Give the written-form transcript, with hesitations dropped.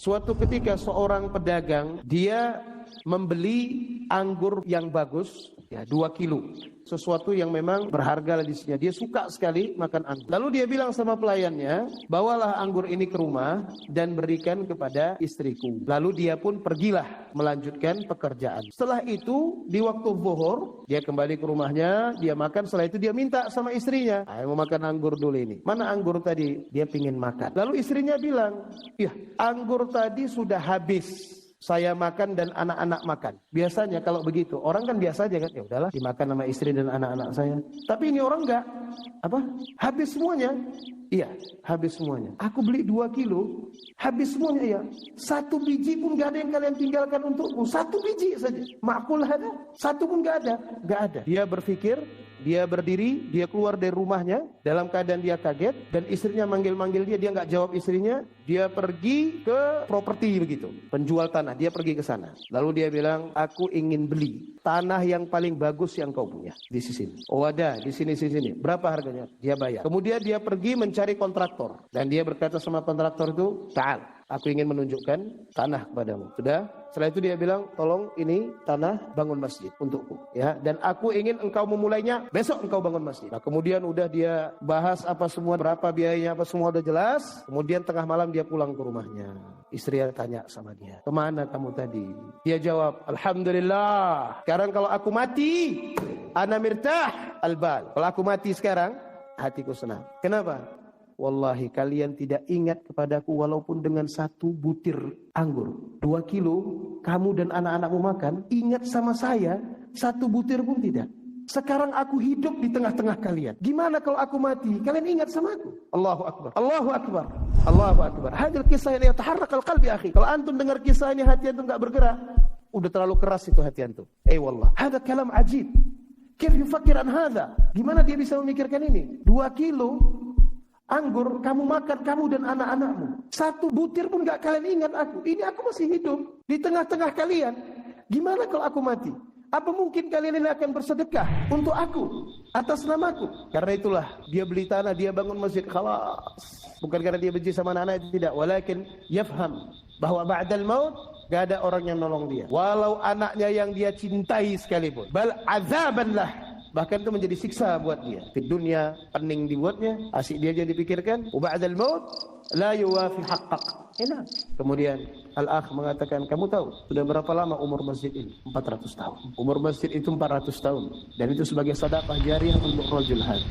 Suatu ketika seorang pedagang, dia membeli anggur yang bagus, ya 2 kilo. Sesuatu yang memang berharga di sini. Dia suka sekali makan anggur. Lalu dia bilang sama pelayannya, bawalah anggur ini ke rumah dan berikan kepada istriku. Lalu dia pun pergilah melanjutkan pekerjaan. Setelah itu, di waktu zuhur, dia kembali ke rumahnya, dia makan. Setelah itu dia minta sama istrinya, mau makan anggur dulu ini. Mana anggur tadi? Dia pingin makan. Lalu istrinya bilang, iya, anggur tadi sudah habis. Saya makan dan anak-anak makan. Biasanya kalau begitu, orang kan biasa aja kan, ya udahlah dimakan sama istri dan anak-anak saya. Tapi ini orang enggak. Habis semuanya. Iya, habis semuanya. Aku beli 2 kilo, habis semuanya ya. 1 biji pun enggak ada yang kalian tinggalkan untukku. 1 biji saja. Makul ada. 1 pun enggak ada. Enggak ada. Dia berpikir, dia berdiri, dia keluar dari rumahnya dalam keadaan dia kaget, dan istrinya manggil-manggil dia nggak jawab istrinya. Dia pergi ke properti begitu, penjual tanah, dia pergi ke sana. Lalu dia bilang, aku ingin beli tanah yang paling bagus yang kau punya di sini. Oh ada, di sini. Berapa harganya? Dia bayar. Kemudian dia pergi mencari kontraktor, dan dia berkata sama kontraktor itu, ta'al, aku ingin menunjukkan tanah kepadamu. Sudah? Setelah itu dia bilang, tolong ini tanah bangun masjid untukku, ya. Dan aku ingin engkau memulainya besok, engkau bangun masjid. Nah, kemudian udah dia bahas apa semua, berapa biayanya, apa semua udah jelas. Kemudian tengah malam dia pulang ke rumahnya. Istrinya tanya sama dia, kemana kamu tadi? Dia jawab, alhamdulillah. Sekarang kalau aku mati, ana mirtah albal. Kalau aku mati sekarang, hatiku senang. Kenapa? Wallahi kalian tidak ingat kepadaku walaupun dengan 1 butir anggur. 2 kilo kamu dan anak-anakmu makan. Ingat sama saya 1 butir pun tidak. Sekarang aku hidup di tengah-tengah kalian. Gimana kalau aku mati? Kalian ingat sama aku? Allahu Akbar. Allahu Akbar. Allahu Akbar. Hadil kisah ini yataharrakal qalbi akhi. Kalau antum dengar kisah ini hati antum enggak bergerak, udah terlalu keras itu hati antum. Wallah. Hada kalam ajib. Kif yufakir an hadha? Gimana dia bisa memikirkan ini? 2 kilo anggur kamu makan, kamu dan anak-anakmu. 1 butir pun gak kalian ingat aku. Ini aku masih hidup di tengah-tengah kalian. Gimana kalau aku mati? Apa mungkin kalian ini akan bersedekah untuk aku atas namaku? Karena itulah dia beli tanah, dia bangun masjid. Khalas. Bukan karena dia benci sama anak-anak, tidak. Walakin yafham bahwa ba'dal maut gak ada orang yang nolong dia. Walau anaknya yang dia cintai sekalipun. Bal azabanlah. Bahkan itu menjadi siksa buat dia. Di dunia pening dibuatnya, asik dia jadi dipikirkan. Ba'dal maut la yuwafi haqqaq. Enak. Kemudian al-akh mengatakan, kamu tahu sudah berapa lama umur masjid ini? 400 tahun. Umur masjid itu 400 tahun. Dan itu sebagai sedekah jariah untuk rajul hadz.